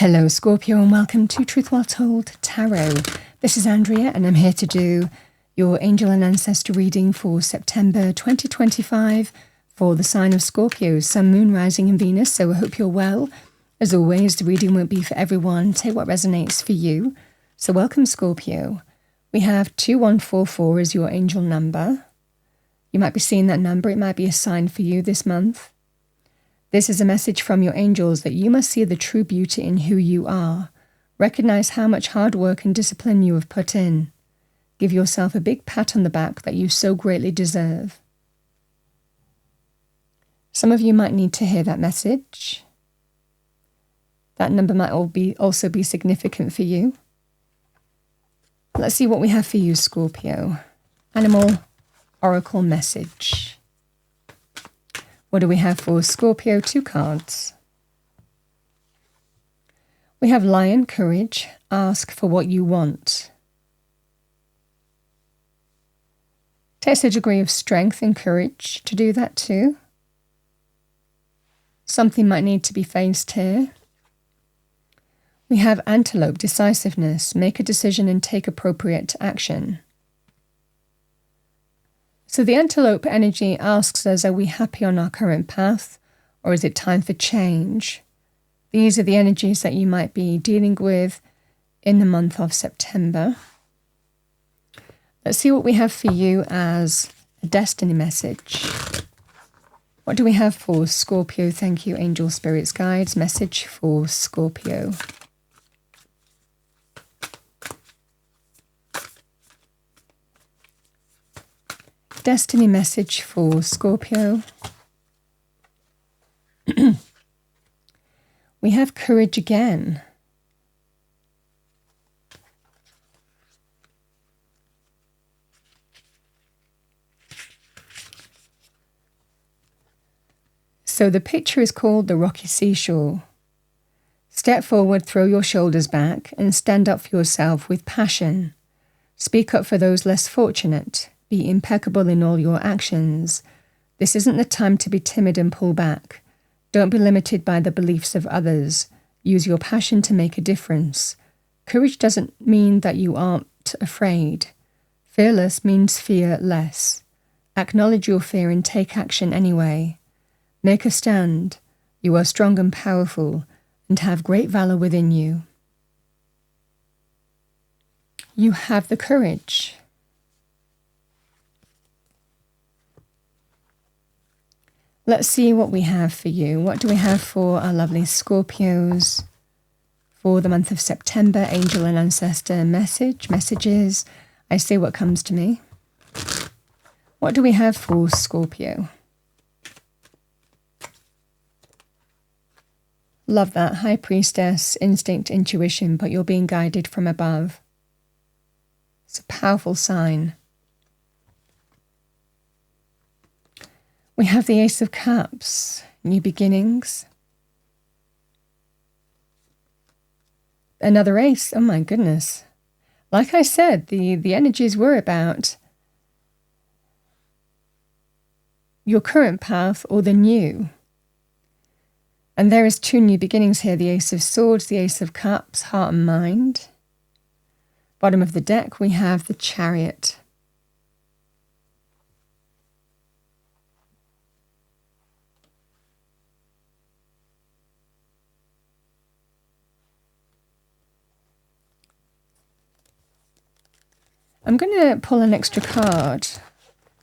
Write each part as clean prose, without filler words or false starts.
Hello Scorpio and welcome to Truth Well Told Tarot. This is Andrea and I'm here to do your angel and ancestor reading for September 2025 for the sign of Scorpio, Sun, Moon, Rising and Venus. So I hope you're well. As always, the reading won't be for everyone. Take what resonates for you. So welcome Scorpio. We have 2144 as your angel number. You might be seeing that number. It might be a sign for you this month. This is a message from your angels that you must see the true beauty in who you are. Recognize how much hard work and discipline you have put in. Give yourself a big pat on the back that you so greatly deserve. Some of you might need to hear that message. That number might also be significant for you. Let's see what we have for you, Scorpio. Animal Oracle message. What do we have for Scorpio? 2 cards. We have Lion, Courage, ask for what you want. Takes a degree of strength and courage to do that too. Something might need to be faced here. We have Antelope, decisiveness, make a decision and take appropriate action. So the antelope energy asks us, are we happy on our current path or is it time for change? These are the energies that you might be dealing with in the month of September. Let's see what we have for you as a destiny message. What do we have for Scorpio? Thank you, angel, spirits, guides. Message for Scorpio. Destiny message for Scorpio. We have courage again. So the picture is called the rocky seashore. Step forward, throw your shoulders back, and stand up for yourself with passion. Speak up for those less fortunate. Be impeccable in all your actions. This isn't the time to be timid and pull back. Don't be limited by the beliefs of others. Use your passion to make a difference. Courage doesn't mean that you aren't afraid. Fearless means fear less. Acknowledge your fear and take action anyway. Make a stand. You are strong and powerful and have great valor within you. You have the courage. Let's see what we have for you. What do we have for our lovely Scorpios for the month of September? Angel and ancestor messages. I see what comes to me. What do we have for Scorpio? Love that. High priestess, instinct, intuition, but you're being guided from above. It's a powerful sign. We have the Ace of Cups, new beginnings. Another ace, oh my goodness. Like I said, the energies were about your current path or the new. And there is 2 new beginnings here, the Ace of Swords, the Ace of Cups, heart and mind. Bottom of the deck, we have the Chariot. I'm going to pull an extra card.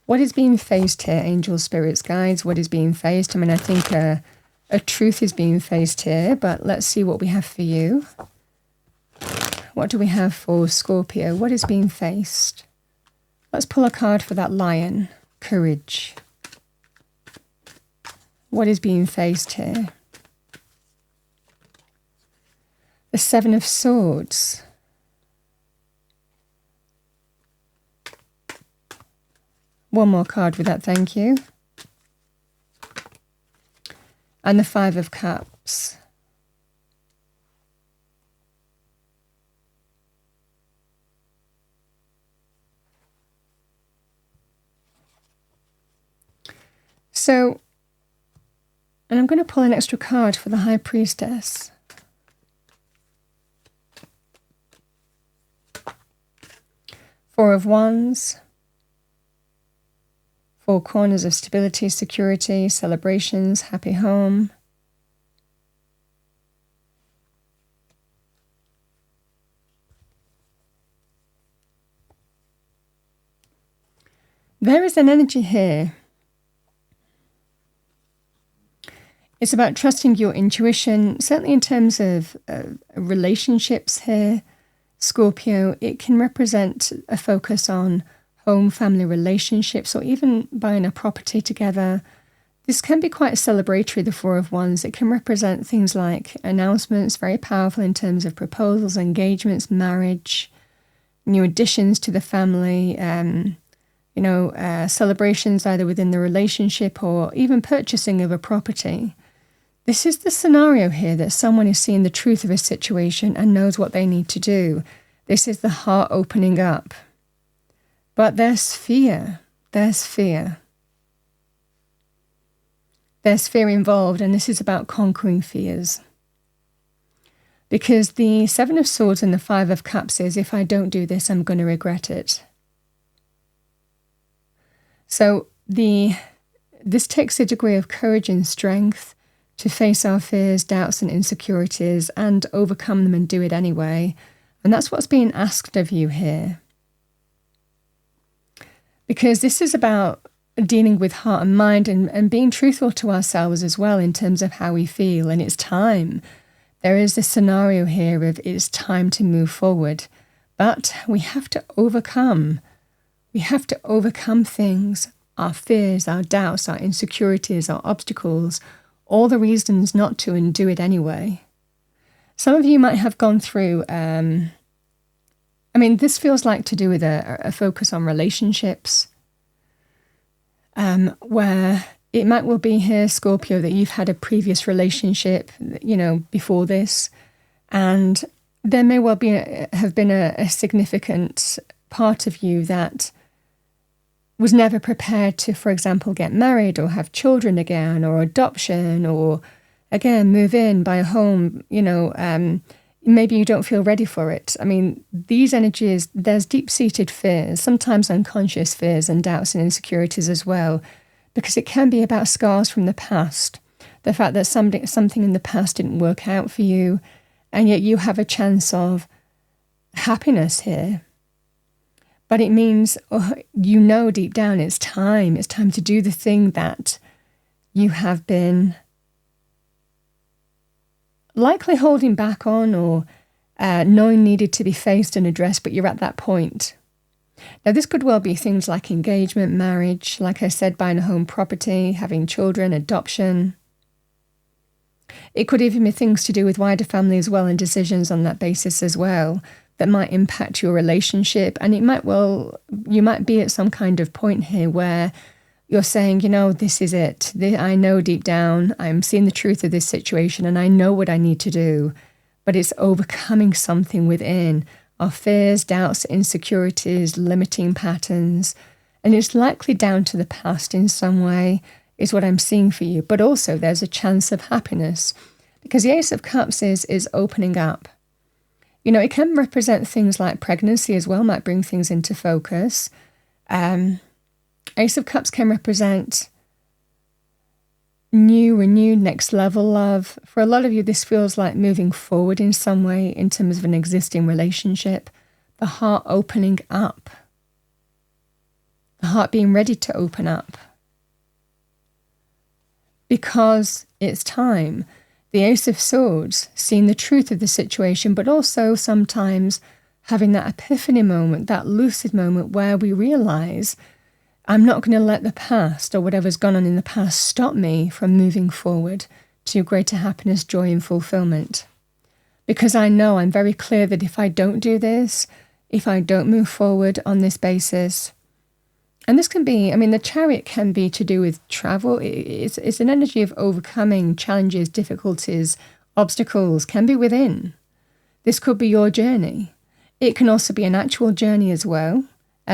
What is being faced here, angels, spirits, guides? What is being faced? I mean, I think a truth is being faced here, but let's see what we have for you. What do we have for Scorpio? What is being faced? Let's pull a card for that Lion, courage. What is being faced here? The 7 of Swords. One more card with that, thank you. And the 5 of Cups. So, and I'm going to pull an extra card for the High Priestess. Four of Wands. Four corners of stability, security, celebrations, happy home. There is an energy here. It's about trusting your intuition, certainly in terms of relationships here, Scorpio. It can represent a focus on home, family relationships, or even buying a property together. This can be quite celebratory, the Four of Wands. It can represent things like announcements, very powerful in terms of proposals, engagements, marriage, new additions to the family, celebrations either within the relationship or even purchasing of a property. This is the scenario here that someone is seeing the truth of a situation and knows what they need to do. This is the heart opening up. But there's fear. There's fear. There's fear involved, and this is about conquering fears. Because the Seven of Swords and the Five of Cups is, if I don't do this, I'm going to regret it. So this takes a degree of courage and strength to face our fears, doubts and insecurities and overcome them and do it anyway. And that's what's being asked of you here. Because this is about dealing with heart and mind and being truthful to ourselves as well in terms of how we feel. And it's time. There is a scenario here of it's time to move forward. But we have to overcome. We have to overcome things, our fears, our doubts, our insecurities, our obstacles, all the reasons not to, and do it anyway. Some of you might have gone through, this feels like to do with a focus on relationships, where it might well be here, Scorpio, that you've had a previous relationship, before this, and there may well have been a significant part of you that was never prepared to, for example, get married or have children again, or adoption, or again, move in, buy a home, maybe you don't feel ready for it. These energies, there's deep-seated fears, sometimes unconscious fears and doubts and insecurities as well, because it can be about scars from the past, the fact that something in the past didn't work out for you, and yet you have a chance of happiness here. But it means, deep down, it's time to do the thing that you have been likely holding back on or knowing needed to be faced and addressed, but you're at that point. Now, this could well be things like engagement, marriage, like I said, buying a home, property, having children, adoption. It could even be things to do with wider family as well, and decisions on that basis as well that might impact your relationship. And you might be at some kind of point here where you're saying, this is it. I know deep down, I'm seeing the truth of this situation and I know what I need to do, but it's overcoming something within our fears, doubts, insecurities, limiting patterns. And it's likely down to the past in some way, is what I'm seeing for you. But also there's a chance of happiness, because the Ace of Cups is opening up. It can represent things like pregnancy as well, might bring things into focus. Ace of Cups can represent new, renewed, next level love. For a lot of you, this feels like moving forward in some way in terms of an existing relationship. The heart opening up. The heart being ready to open up. Because it's time. The Ace of Swords, seeing the truth of the situation, but also sometimes having that epiphany moment, that lucid moment where we realize I'm not going to let the past or whatever's gone on in the past stop me from moving forward to greater happiness, joy and fulfillment. Because I know, I'm very clear that if I don't do this, if I don't move forward on this basis, and this can be, the Chariot can be to do with travel. It's an energy of overcoming challenges, difficulties, obstacles, can be within. This could be your journey. It can also be an actual journey as well.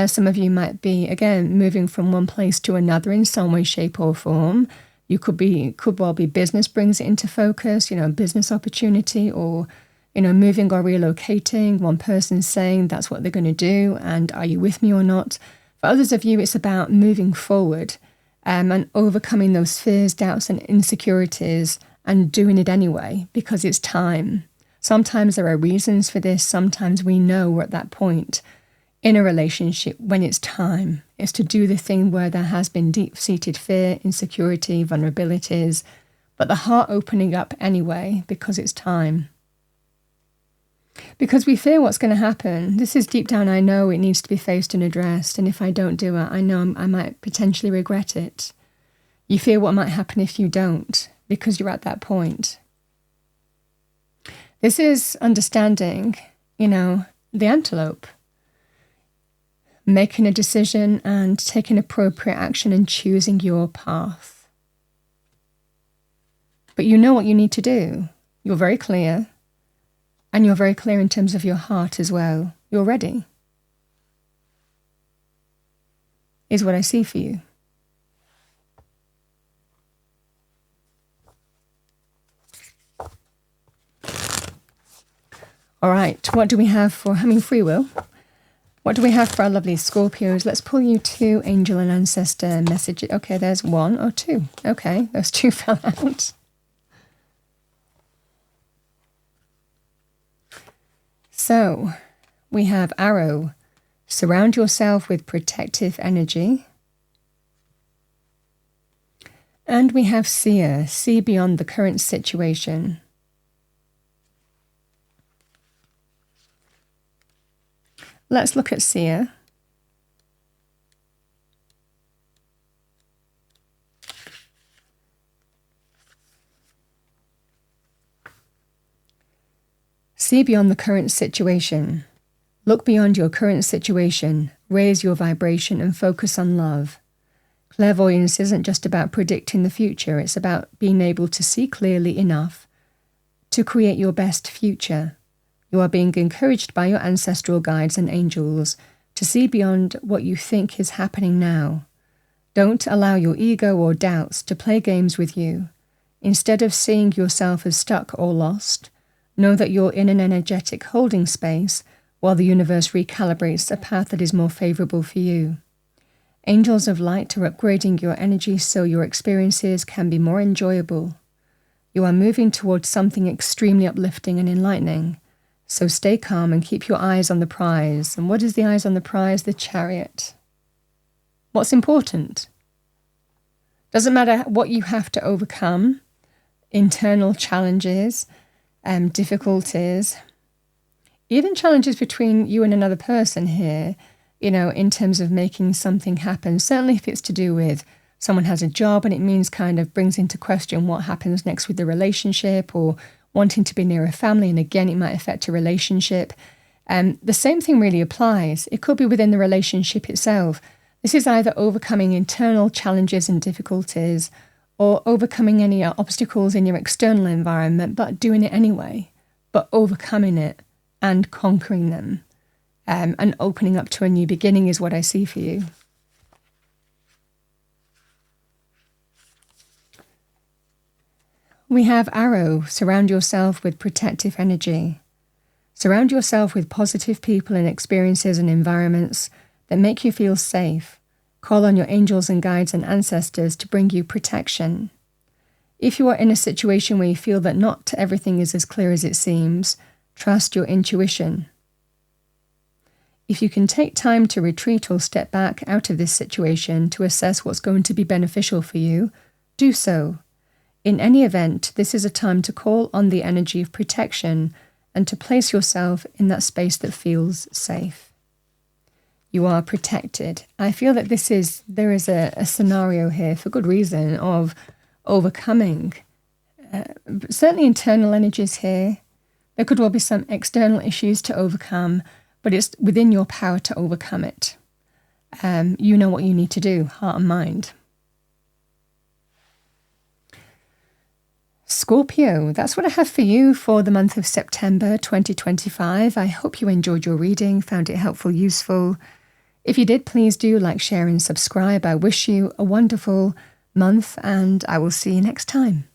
Some of you might be, again, moving from one place to another in some way, shape or form. You could well be business brings it into focus, business opportunity, or moving or relocating. One person's saying that's what they're going to do, and are you with me or not? For others of you, it's about moving forward and overcoming those fears, doubts, and insecurities and doing it anyway because it's time. Sometimes there are reasons for this. Sometimes we know we're at that point in a relationship when it's time. It's to do the thing where there has been deep-seated fear, insecurity, vulnerabilities, but the heart opening up anyway because it's time. Because we fear what's going to happen. This is deep down, I know it needs to be faced and addressed. And if I don't do it, I know I might potentially regret it. You fear what might happen if you don't, because you're at that point. This is understanding, the antelope. Making a decision and taking appropriate action and choosing your path. But you know what you need to do. You're very clear. And you're very clear in terms of your heart as well. You're ready. Is what I see for you. All right, what do we have for free will? What do we have for our lovely Scorpios? Let's pull you 2 angel and ancestor messages. Okay, there's 1 or 2. Okay, those 2 fell out. So, we have Arrow. Surround yourself with protective energy. And we have Seer. See beyond the current situation. Let's look at Seer. See beyond the current situation. Look beyond your current situation. Raise your vibration and focus on love. Clairvoyance isn't just about predicting the future. It's about being able to see clearly enough to create your best future. You are being encouraged by your ancestral guides and angels to see beyond what you think is happening now. Don't allow your ego or doubts to play games with you. Instead of seeing yourself as stuck or lost, know that you're in an energetic holding space while the universe recalibrates a path that is more favorable for you. Angels of light are upgrading your energy so your experiences can be more enjoyable. You are moving towards something extremely uplifting and enlightening. So stay calm and keep your eyes on the prize. And what is the eyes on the prize? The Chariot. What's important? Doesn't matter what you have to overcome, internal challenges, difficulties, even challenges between you and another person here, in terms of making something happen. Certainly if it's to do with someone has a job and it means kind of brings into question what happens next with the relationship, or wanting to be near a family, and again, it might affect a relationship. The same thing really applies. It could be within the relationship itself. This is either overcoming internal challenges and difficulties or overcoming any obstacles in your external environment, but doing it anyway, but overcoming it and conquering them and opening up to a new beginning is what I see for you. We have Arrow. Surround yourself with protective energy. Surround yourself with positive people and experiences and environments that make you feel safe. Call on your angels and guides and ancestors to bring you protection. If you are in a situation where you feel that not everything is as clear as it seems, trust your intuition. If you can take time to retreat or step back out of this situation to assess what's going to be beneficial for you, do so. In any event, this is a time to call on the energy of protection and to place yourself in that space that feels safe. You are protected. I feel that there is a scenario here, for good reason, of overcoming. Certainly internal energies here. There could well be some external issues to overcome, but it's within your power to overcome it. You know what you need to do, heart and mind. Scorpio, that's what I have for you for the month of September 2025. I hope you enjoyed your reading, found it helpful, useful. If you did, please do like, share and subscribe. I wish you a wonderful month and I will see you next time.